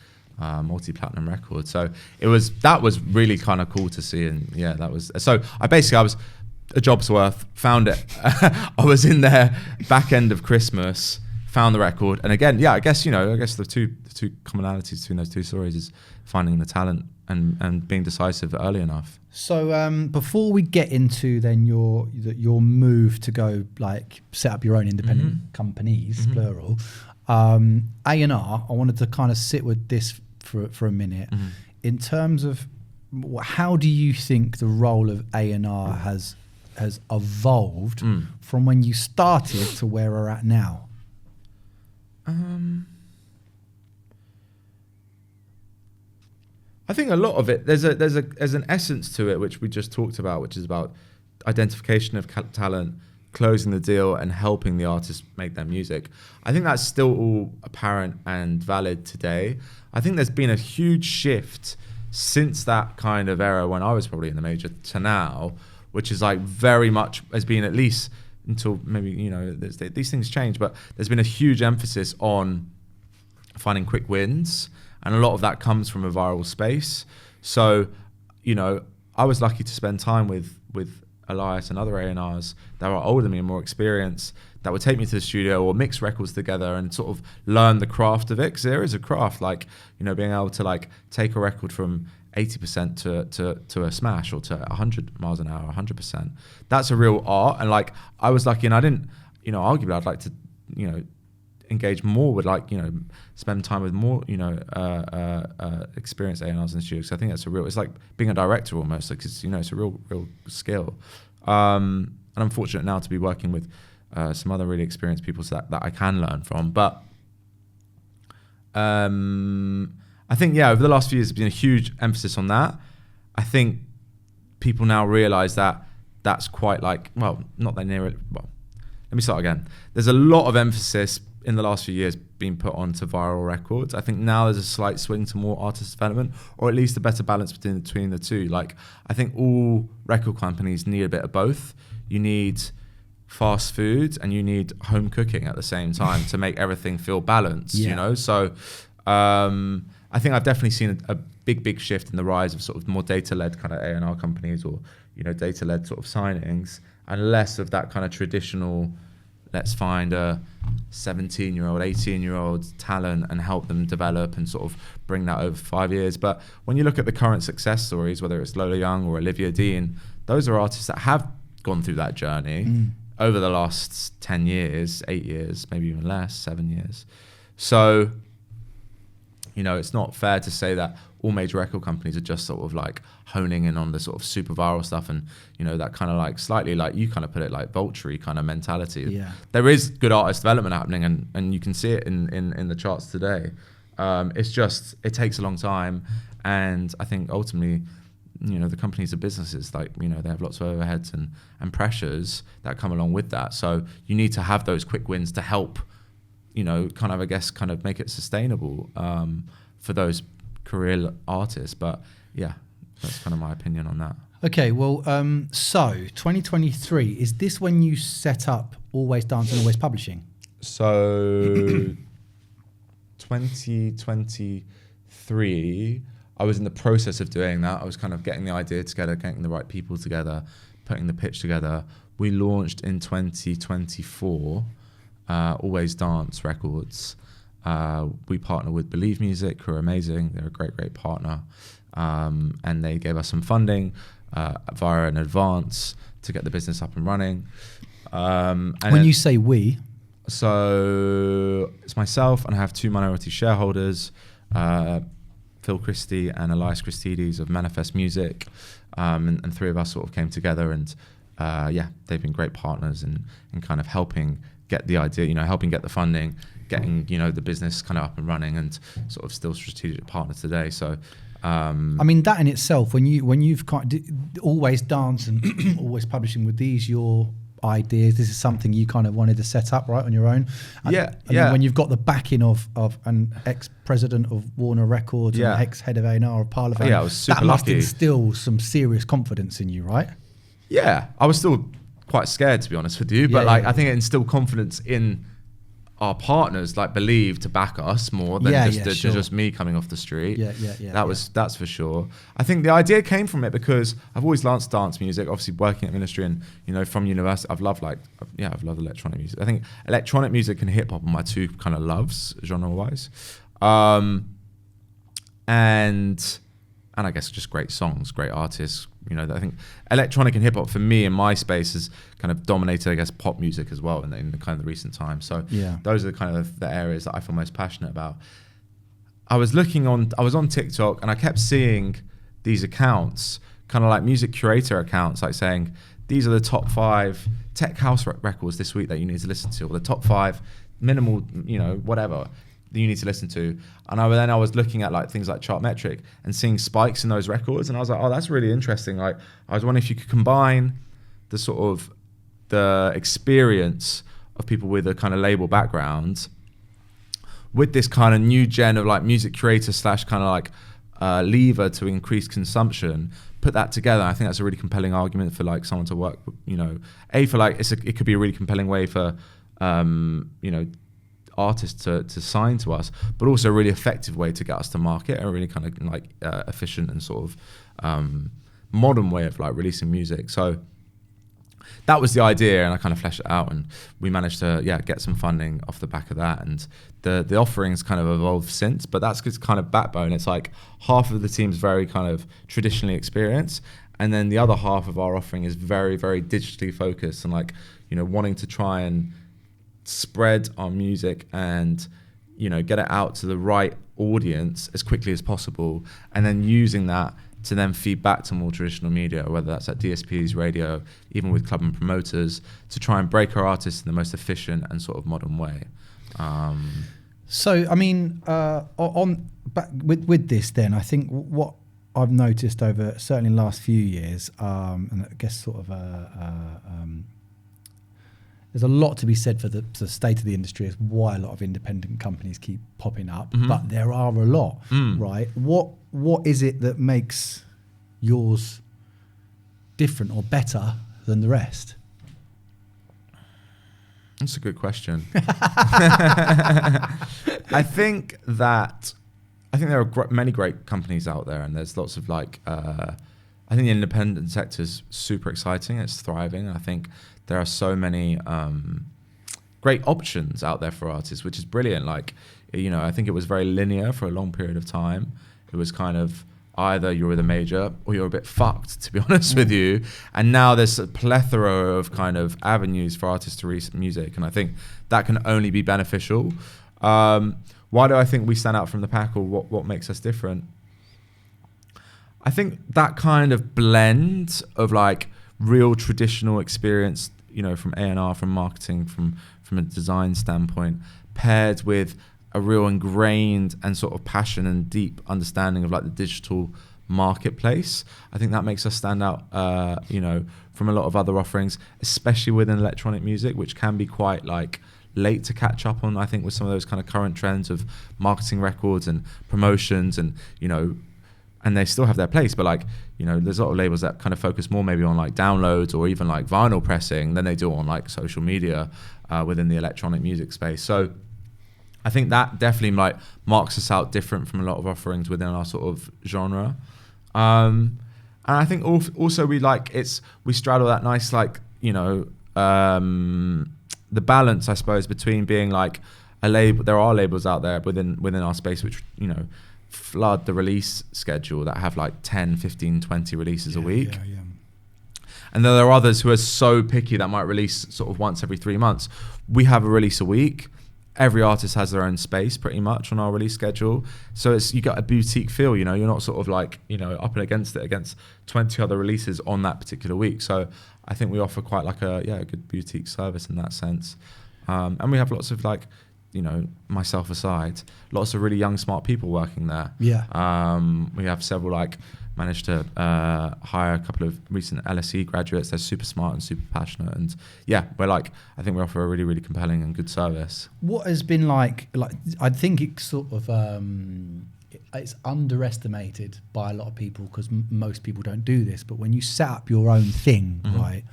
multi-platinum record. So that was really kind of cool to see. And yeah, that was, so I was a job's worth, found it. I was in there back end of Christmas, found the record, and again, I guess the two commonalities between those two stories is finding the talent and being decisive early enough. So before we get into then your move to go like set up your own independent companies, plural, A&R, I wanted to kind of sit with this for a minute. In terms of how do you think the role of A&R has evolved from when you started to where we're at now? I think a lot of it, there's an essence to it which we just talked about, which is about identification of talent, closing the deal, and helping the artists make their music. I think that's still all apparent and valid today. I think there's been a huge shift since that kind of era when I was probably in the major to now, which is like very much has been, at least until maybe, these things change, but there's been a huge emphasis on finding quick wins, and a lot of that comes from a viral space. So, I was lucky to spend time with Elias and other A&Rs that were older than me and more experienced that would take me to the studio or mix records together and sort of learn the craft of it, because there is a craft, like, you know, being able to like take a record from 80% to a smash, or to 100 miles an hour, 100%. That's a real art. And like, I was lucky, and I didn't, you know, arguably I'd like to, you know, engage more with, like, you know, spend time with more, you know, experienced A&Rs in the studio. So I think that's it's like being a director almost, like, it's, you know, it's a real skill. And I'm fortunate now to be working with some other really experienced people so that I can learn from. But I think, yeah, over the last few years, there's been a huge emphasis on that. I think people now realize that that's quite like, well, not that near it. Well, let me start again. There's a lot of emphasis in the last few years being put onto viral records. I think now there's a slight swing to more artist development, or at least a better balance between the two. Like, I think all record companies need a bit of both. You need fast food and you need home cooking at the same time to make everything feel balanced, you know? So I think I've definitely seen a big shift in the rise of sort of more data-led kind of A&R companies, or, you know, data-led sort of signings, and less of that kind of traditional, let's find a 17-year-old, 18-year-old talent and help them develop and sort of bring that over 5 years. But when you look at the current success stories, whether it's Lola Young or Olivia Dean, those are artists that have gone through that journey over the last 10 years, 8 years, maybe even less, 7 years. So, you know, it's not fair to say that all major record companies are just sort of like honing in on the sort of super viral stuff and, you know, that kind of like slightly, like you kind of put it, like vulture kind of mentality. Yeah. There is good artist development happening, and you can see it in the charts today. It's just, it takes a long time. And I think ultimately, you know, the companies are businesses, like, you know, they have lots of overheads and pressures that come along with that. So you need to have those quick wins to help, you know, kind of, I guess, kind of make it sustainable for those career artists. But yeah, that's kind of my opinion on that. Okay, well, so 2023, is this when you set up Always Dance and Always Publishing? So 2023, I was in the process of doing that. I was kind of getting the idea together, getting the right people together, putting the pitch together. We launched in 2024, Always Dance Records. We partner with Believe Music, who are amazing. They're a great partner. And they gave us some funding via an advance to get the business up and running. And when you say we? So it's myself, and I have two minority shareholders, Phil Christie and Elias Christides of Manifest Music. And three of us sort of came together, and yeah, they've been great partners in kind of helping get the idea, you know, helping get the funding, getting, you know, the business kind of up and running, and sort of still strategic partner today. So I mean, that in itself, when you've Always Dance and Always Publishing, with these your ideas, this is something you kind of wanted to set up right on your own. And, yeah. Then when you've got the backing of an ex-president of Warner Records and ex-head of A&R of Parlophone, I was super that must lucky. instill some serious confidence in you, right? Yeah, I was still quite scared, to be honest with you, but I think it instilled confidence in our partners, like Believe, to back us more than just me coming off the street. That's for sure. I think the idea came from it because I've always loved dance music, obviously working at ministry, and, you know, from university, I've loved electronic music. I think electronic music and hip hop are my two kind of loves, genre-wise. And I guess just great songs, great artists. You know, I think electronic and hip hop for me in my space has kind of dominated, I guess, pop music as well in the kind of the recent times. So those are the kind of the areas that I feel most passionate about. I was on TikTok, and I kept seeing these accounts, kind of like music curator accounts, like saying, these are the top 5 tech house records this week that you need to listen to, or the top 5 minimal, you know, whatever that you need to listen to. And I was looking at like things like Chartmetric and seeing spikes in those records, and I was like, oh, that's really interesting. Like, I was wondering if you could combine the sort of the experience of people with a kind of label background with this kind of new gen of like music creator / kind of like lever to increase consumption, put that together. I think that's a really compelling argument for like someone to work, you know, for like, it could be a really compelling way for, you know, artists to sign to us, but also a really effective way to get us to market, a really kind of like efficient and sort of modern way of like releasing music. So that was the idea, and I kind of fleshed it out, and we managed to get some funding off the back of that, and the offerings kind of evolved since. But that's its kind of backbone. It's like half of the team's very kind of traditionally experienced, and then the other half of our offering is very, very digitally focused, and like, you know, wanting to try and spread our music and, you know, get it out to the right audience as quickly as possible, and then using that to then feed back to more traditional media, whether that's at DSPs, radio, even with club and promoters, to try and break our artists in the most efficient and sort of modern way. So, I mean, with this then, I think what I've noticed over certainly the last few years, and I guess sort of there's a lot to be said for the state of the industry, is why a lot of independent companies keep popping up, but there are a lot, right? What is it that makes yours different or better than the rest? That's a good question. I think there are many great companies out there, and there's lots of like, I think the independent sector is super exciting. It's thriving. I think there are so many great options out there for artists, which is brilliant. Like, you know, I think it was very linear for a long period of time. It was kind of either you're with a major or you're a bit fucked, to be honest with you. And now there's a plethora of kind of avenues for artists to release music, and I think that can only be beneficial. Why do I think we stand out from the pack, or what makes us different? I think that kind of blend of like real traditional experience, you know, from A&R, from marketing, from a design standpoint, paired with a real ingrained and sort of passion and deep understanding of like the digital marketplace. I think that makes us stand out, you know, from a lot of other offerings, especially within electronic music, which can be quite like late to catch up on, I think, with some of those kind of current trends of marketing records and promotions, and, you know, and they still have their place, but like, you know, there's a lot of labels that kind of focus more maybe on like downloads or even like vinyl pressing than they do on like social media within the electronic music space. So I think that definitely like marks us out different from a lot of offerings within our sort of genre. And I think also we straddle that nice, like, you know, the balance, I suppose, between being like a label. There are labels out there within our space which, you know, flood the release schedule that have like 10, 15, 20 releases a week. Yeah. And then there are others who are so picky that might release sort of once every 3 months. We have a release a week. Every artist has their own space pretty much on our release schedule. So you got a boutique feel, you know, you're not sort of like, you know, up and against 20 other releases on that particular week. So I think we offer quite like a good boutique service in that sense. And we have lots of like, you know, myself aside, lots of really young, smart people working there. Yeah. We have several, like, managed to hire a couple of recent LSE graduates. They're super smart and super passionate. And yeah, I think we offer a really, really compelling and good service. What has been like, I think it's sort of, it's underestimated by a lot of people because most people don't do this. But when you set up your own thing, right,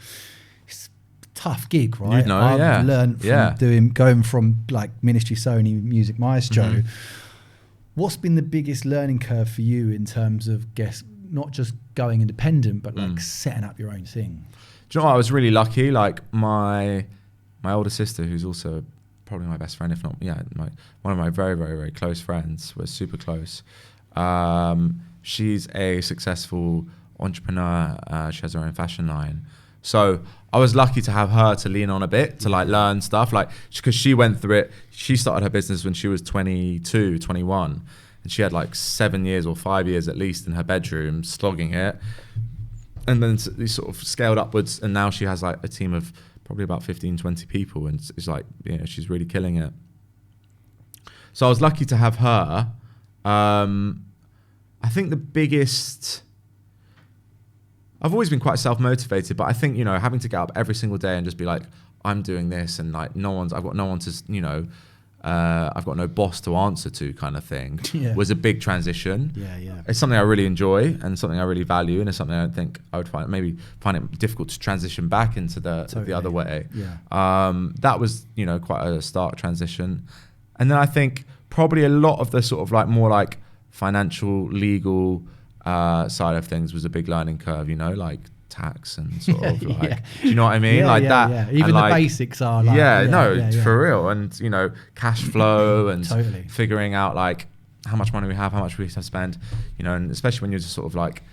it's a tough gig, right? You know, I've learned from going from like Ministry, Sony, Music Maestro. What's been the biggest learning curve for you in terms of, not just going independent, but like setting up your own thing? Do you know what? I was really lucky. Like my older sister, who's also probably my best friend, if not, one of my very, very, very close friends. We're super close. She's a successful entrepreneur. She has her own fashion line. So I was lucky to have her to lean on a bit, to like learn stuff, like, because she went through it. She started her business when she was 22, 21. And she had like 7 years or 5 years at least in her bedroom slogging it. And then they sort of scaled upwards. And now she has like a team of probably about 15, 20 people. And it's like, you know, she's really killing it. So I was lucky to have her. I think the biggest... I've always been quite self-motivated, but I think, you know, having to get up every single day and just be like, I'm doing this, and like I've got no one to, you know, I've got no boss to answer to, kind of thing, was a big transition. Yeah. It's something I really enjoy and something I really value, and it's something I don't think I would find it difficult to transition back into the other way. Yeah. That was, you know, quite a stark transition. And then I think probably a lot of the sort of like more like financial, legal side of things was a big learning curve, you know, like tax and sort of like, do you know what I mean? That. Yeah. Even and the like, basics are like, for real. And, you know, cash flow and Totally. figuring out like how much money we have, how much we have to spend, you know, and especially when you're just sort of like,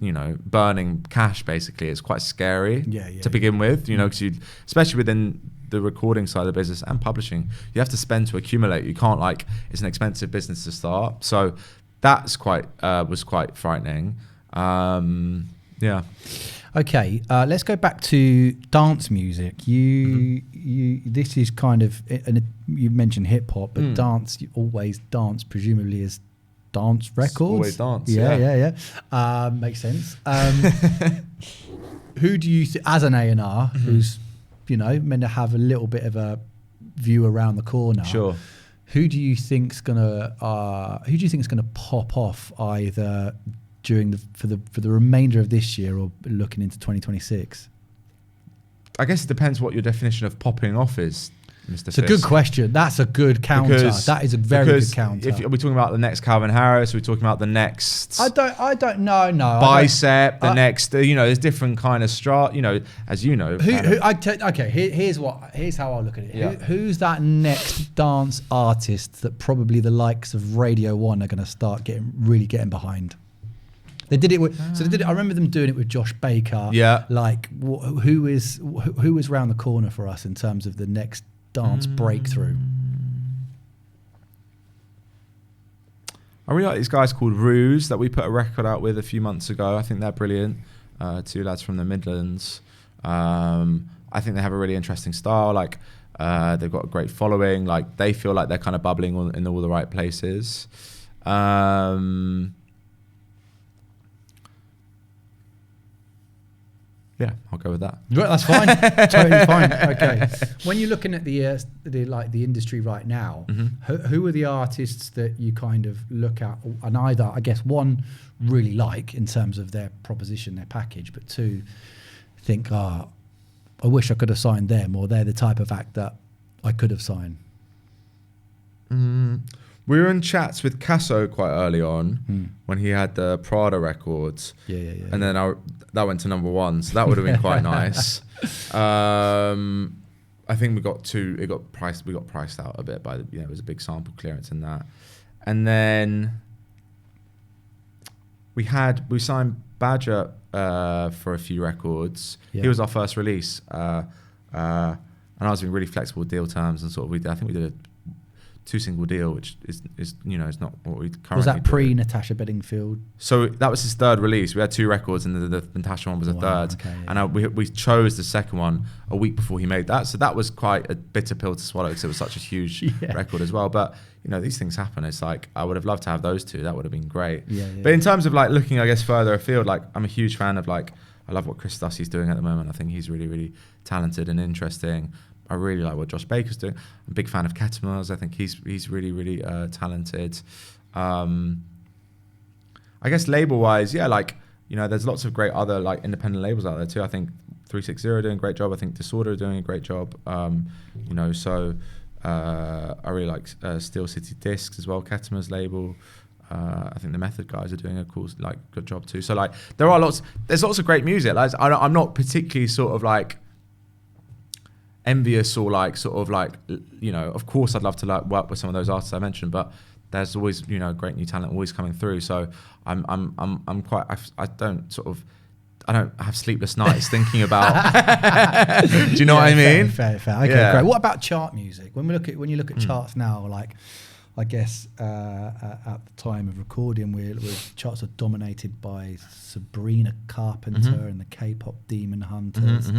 you know, burning cash basically, it's quite scary to begin with, you know, because you, especially within the recording side of the business and publishing, you have to spend to accumulate. You can't like, it's an expensive business to start. So that's was quite frightening. Okay, let's go back to dance music. You this is kind of, and you mentioned hip hop, but dance, you always dance presumably as dance records. Always dance. Yeah. Makes sense. Who do you as an A&R who's, you know, meant to have a little bit of a view around the corner? Sure. Who do you think's gonna pop off either during for the remainder of this year or looking into 2026? I guess it depends what your definition of popping off is, Mr. It's a good question. That's a good counter. That is a very good counter. If we're talking about the next Calvin Harris, we're talking about the next. I don't know. Bicep. The next. You know, there's different kind of you know, as you know. Here's how I'll look at it. Yeah. Who's that next dance artist that probably the likes of Radio 1 are going to start getting behind? They did it with. So they did it. I remember them doing it with Josh Baker. Yeah. Like who is round the corner for us in terms of the next dance breakthrough? I really like these guys called Ruse that we put a record out with a few months ago. I think they're brilliant. Two lads from the Midlands. I think they have a really interesting style. Like they've got a great following. Like they feel like they're kind of bubbling in all the right places. Yeah, I'll go with that. That's fine. Totally fine. Okay. When you're looking at the industry right now, who are the artists that you kind of look at and either, I guess, one, really like in terms of their proposition, their package, but two, think, I wish I could have signed them, or they're the type of act that I could have signed? We were in chats with Casso quite early on when he had the Prada records. Yeah. And then that went to number 1, so that would have been quite nice. I think we got priced out a bit by there was a big sample clearance in that. And then we signed Badger for a few records. Yeah. He was our first release. And I was being really flexible with deal terms and sort of I think we did a 2-single deal, which is you know, it's not what we currently Was that pre do. Natasha Bedingfield? So that was his third release. We had 2 records, and the Natasha one was a third. Okay, yeah. And we chose the second one a week before he made that. So that was quite a bitter pill to swallow because it was such a huge record as well. But you know, these things happen. It's like I would have loved to have those 2. That would have been great. But in terms of like looking, I guess, further afield, like I'm a huge fan of like I love what Chris Dussie's doing at the moment. I think he's really, really talented and interesting. I really like what Josh Baker's doing. I'm a big fan of Ketamers. I think he's really, really talented. I guess label-wise, like, you know, there's lots of great other like independent labels out there too. I think 360 are doing a great job. I think Disorder are doing a great job. You know, so I really like Steel City Discs as well, Ketamers label. I think the Method guys are doing a cool, like, good job too. So like, there's lots of great music. Like, I'm not particularly sort of like envious or like sort of like, you know, of course I'd love to like work with some of those artists I mentioned, but there's always, you know, great new talent always coming through. So I don't have sleepless nights thinking about. Do you know what I mean? Fair. Okay, great. What about chart music? When you look at charts now, like, I guess at the time of recording, charts are dominated by Sabrina Carpenter and the K-pop Demon Hunters.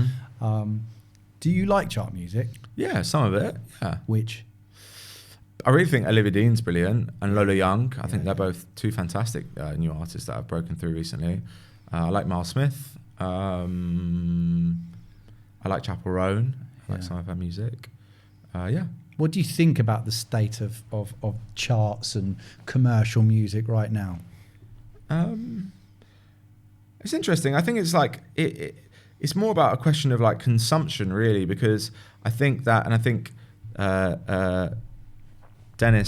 Do you like chart music? Yeah, some of it. Yeah. Which? I really think Olivia Dean's brilliant, and Lola Young. I think they're both 2 fantastic new artists that have broken through recently. I like Miles Smith. I like Chapel Roan. I like some of her music. What do you think about the state of charts and commercial music right now? It's interesting. I think it's like it's more about a question of like consumption, really, because I think Dennis,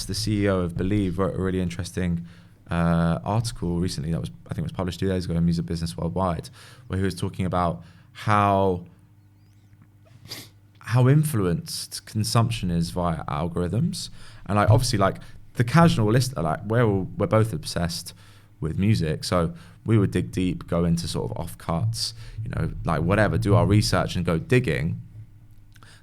the CEO of Believe, wrote a really interesting article recently that I think it was published 2 days ago in Music Business Worldwide, where he was talking about how influenced consumption is via algorithms. And like obviously like the casual listener, like we're both obsessed with music, so we would dig deep, go into sort of offcuts, like whatever, do our research and go digging.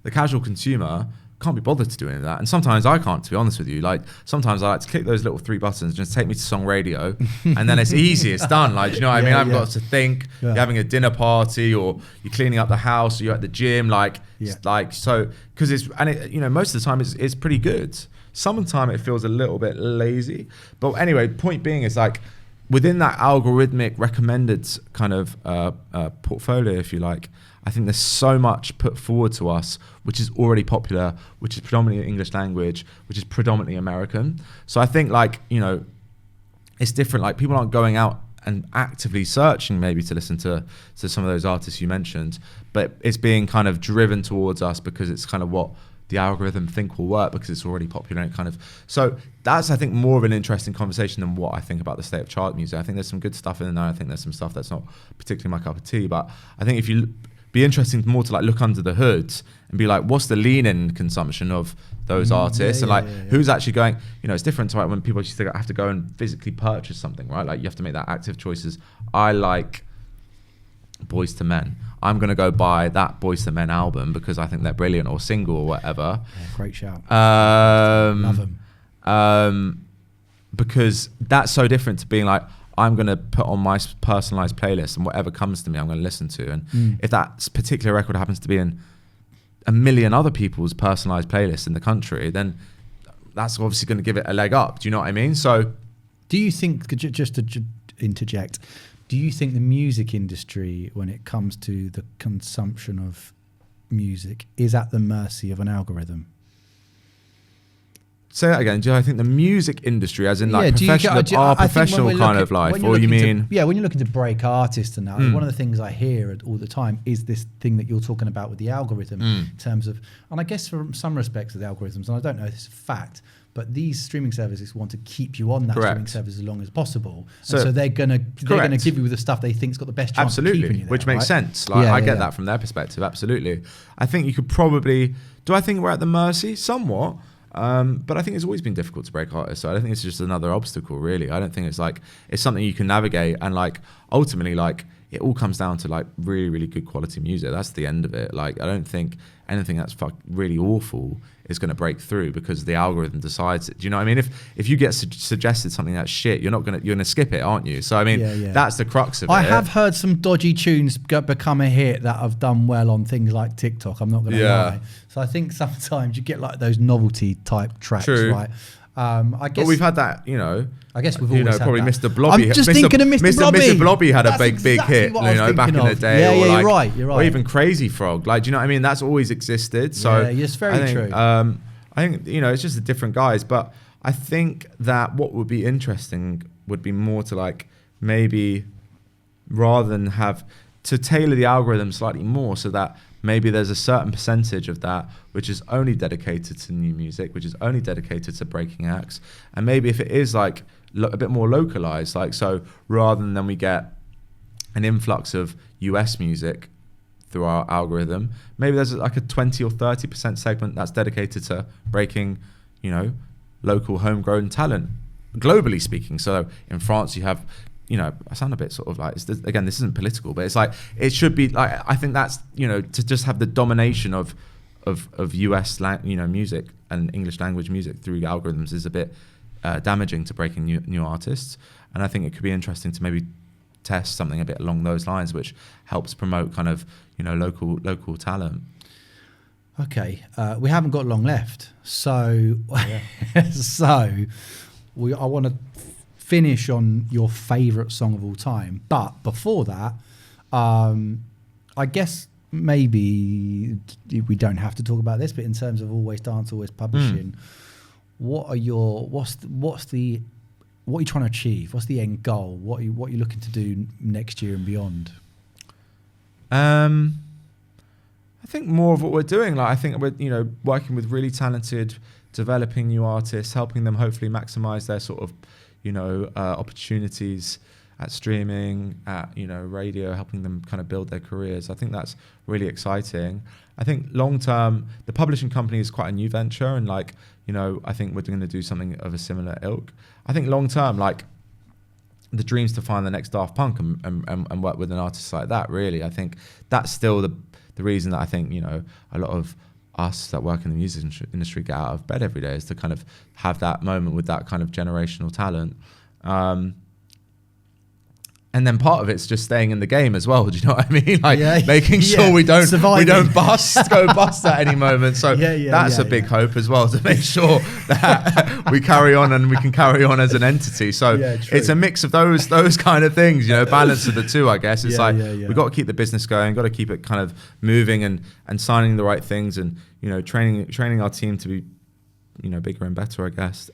The casual consumer can't be bothered to do any of that, and sometimes I can't, to be honest with you. Like sometimes I like to click those little 3 buttons, just take me to song radio, and then it's easy, it's done. Like, you know what I mean? I haven't got to think. You're having a dinner party, or you're cleaning up the house, or you're at the gym, so because most of the time it's pretty good. Sometimes it feels a little bit lazy, but anyway, point being is like within that algorithmic recommended kind of portfolio, if you like, I think there's so much put forward to us which is already popular, which is predominantly English language, which is predominantly American. So I think like, it's different. Like people aren't going out and actively searching maybe to listen to some of those artists you mentioned, but it's being kind of driven towards us because it's kind of what the algorithm think will work because it's already popular and kind of. So that's, I think, more of an interesting conversation than what I think about the state of chart music. I think there's some good stuff in there. I think there's some stuff that's not particularly my cup of tea, but I think if you be interesting more to like look under the hood and be like, what's the lean-in consumption of those artists, and who's actually going. It's different to like when people just have to go and physically purchase something, right? Like you have to make that active choices. I like Boyz II Men. I'm going to go buy that Boyz II Men album because I think they're brilliant, or single or whatever. Yeah, great shout. Love them. Because that's so different to being like, I'm going to put on my personalized playlist and whatever comes to me, I'm going to listen to. And if that particular record happens to be in a million other people's personalized playlists in the country, then that's obviously going to give it a leg up. Do you know what I mean? So do you think, just to interject, do you think the music industry, when it comes to the consumption of music, is at the mercy of an algorithm? Say that again. Do I think the music industry, as in like professional kind of life, or you mean? When you're looking to break artists and that, one of the things I hear all the time is this thing that you're talking about with the algorithm in terms of, and I guess from some respects of the algorithms, and I don't know if this is a fact, but these streaming services want to keep you on that streaming service as long as possible. So they're gonna give you the stuff they think's got the best chance of keeping you there, which makes sense. Like I get that from their perspective, absolutely. I think you could probably. Do I think we're at the mercy? Somewhat. But I think it's always been difficult to break artists. So I don't think it's just another obstacle, really. I don't think it's like it's something you can navigate, and like ultimately, like it all comes down to like really, really good quality music. That's the end of it. Like I don't think anything that's really awful is going to break through because the algorithm decides it. Do you know what I mean? If you get suggested something that's shit, you're gonna skip it, aren't you? So I mean, that's the crux of it. I have heard some dodgy tunes become a hit that have done well on things like TikTok. I'm not gonna lie. So I think sometimes you get like those novelty type tracks, right? I guess. But we've had that, I guess we've always had probably that. Mr. Blobby. I'm just thinking of Mr. Blobby. Mr. Blobby had That's a big hit, back in the day. Yeah, or you're like, right. Or even Crazy Frog. Like, do you know what I mean? That's always existed. So it's very true. I think it's just the different guys. But I think that what would be interesting would be more to like maybe rather than have to tailor the algorithm slightly more so that maybe there's a certain percentage of that which is only dedicated to new music, which is only dedicated to breaking acts. And maybe if it is like a bit more localized, like so rather than we get an influx of US music through our algorithm, maybe there's like a 20 or 30% segment that's dedicated to breaking, local homegrown talent, globally speaking. So in France you have, I sound a bit sort of like, again, this isn't political, but it's like, it should be like, I think that's, to just have the domination of US, music and English language music through algorithms is a bit damaging to breaking new artists. And I think it could be interesting to maybe test something a bit along those lines, which helps promote kind of, local talent. Okay. We haven't got long left. So, I want to finish on your favourite song of all time. But before that, I guess maybe we don't have to talk about this, but in terms of Always Dance, Always Publishing, what are you trying to achieve? What's the end goal? What are you looking to do next year and beyond? I think more of what we're doing. Like I think we're working with really talented, developing new artists, helping them hopefully maximize their sort of opportunities at streaming, at radio, helping them kind of build their careers. I think that's really exciting. I think long term, the publishing company is quite a new venture, and like I think we're going to do something of a similar ilk. I think long term, like the dream's to find the next Daft Punk and work with an artist like that. Really, I think that's still the reason that I think a lot of us that work in the music industry get out of bed every day, is to kind of have that moment with that kind of generational talent. And then part of it's just staying in the game as well. Do you know what I mean? Like making sure we don't go bust at any moment. So that's a big hope as well, to make sure that we carry on and we can carry on as an entity. So it's a mix of those kind of things, balance of the two, I guess. It's we've got to keep the business going, got to keep it kind of moving and signing the right things, and training our team to be bigger and better, I guess.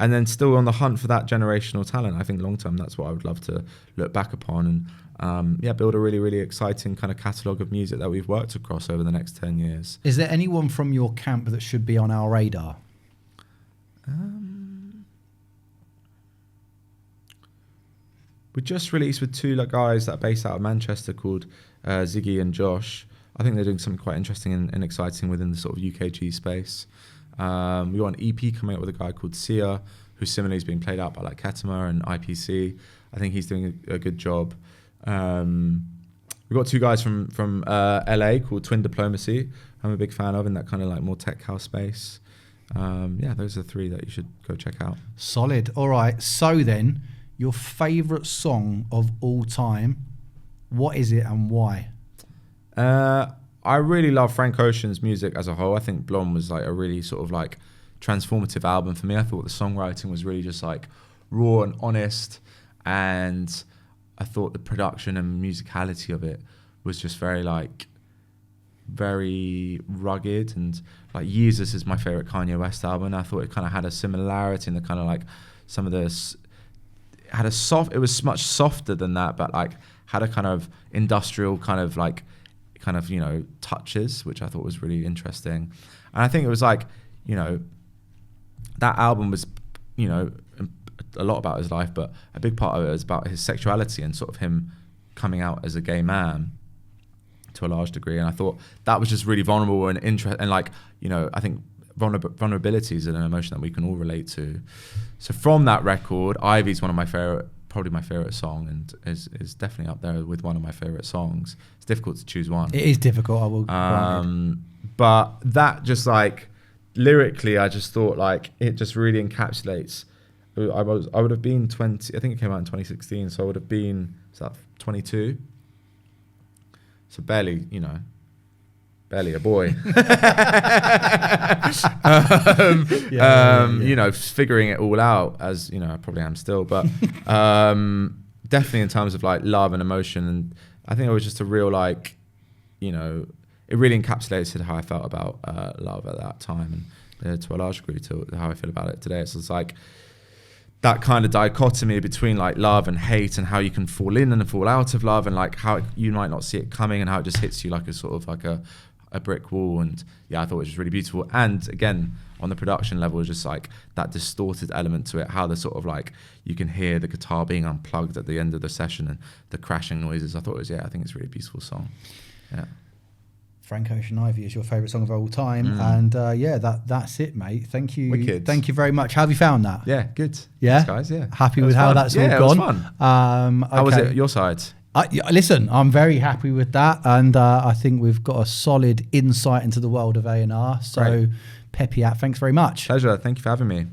And then still on the hunt for that generational talent. I think long term, that's what I would love to look back upon and build a really, really exciting kind of catalogue of music that we've worked across over the next 10 years. Is there anyone from your camp that should be on our radar? We just released with two guys that are based out of Manchester called Ziggy and Josh. I think they're doing something quite interesting and exciting within the sort of UKG space. We got an EP coming up with a guy called Sia, who similarly is being played out by Ketama and IPC. I think he's doing a good job. We've got two guys from LA called Twin Diplomacy, I'm a big fan of, in that kind of more tech house space. Those are three that you should go check out. Solid. All right. So then, your favourite song of all time, what is it and why? I really love Frank Ocean's music as a whole. I think Blonde was a really sort of transformative album for me. I thought the songwriting was really just raw and honest, and I thought the production and musicality of it was just very very rugged. And Yeezus is my favorite Kanye West album, and I thought it kind of had a similarity in the kind of some of this. It was much softer than that, but had a kind of industrial kind of touches, which I thought was really interesting. And I think it was that album was a lot about his life, but a big part of it was about his sexuality and sort of him coming out as a gay man to a large degree. And I thought that was just really vulnerable and interesting, and I think vulnerability is an emotion that we can all relate to. So from that record, Ivy's probably my favorite song, and is definitely up there with one of my favorite songs. It's difficult to choose one. It is difficult, I will. But that just lyrically, I just thought it just really encapsulates. I would have been 20. I think it came out in 2016, so I would have been 22. So barely a boy. Figuring it all out, as I probably am still, but definitely in terms of love and emotion. And I think it was just a real it really encapsulated how I felt about love at that time, and to a large degree to how I feel about it today. So it's that kind of dichotomy between love and hate, and how you can fall in and fall out of love, and how you might not see it coming, and how it just hits you a brick wall. And I thought it was just really beautiful. And again, on the production level, just that distorted element to it, how the sort of you can hear the guitar being unplugged at the end of the session and the crashing noises. I thought it was I think it's a really beautiful song. Frank Ocean, Ivy is your favourite song of all time. And that's it, mate. Thank you. Wicked. Thank you very much. How have you found that? Yeah, good. Yeah? Thanks, guys, Happy with how that's all gone? Yeah, it was fun. How was it your side? Listen, I'm very happy with that, and I think we've got a solid insight into the world of A&R. So, Peppiatt, thanks very much. Pleasure. Thank you for having me.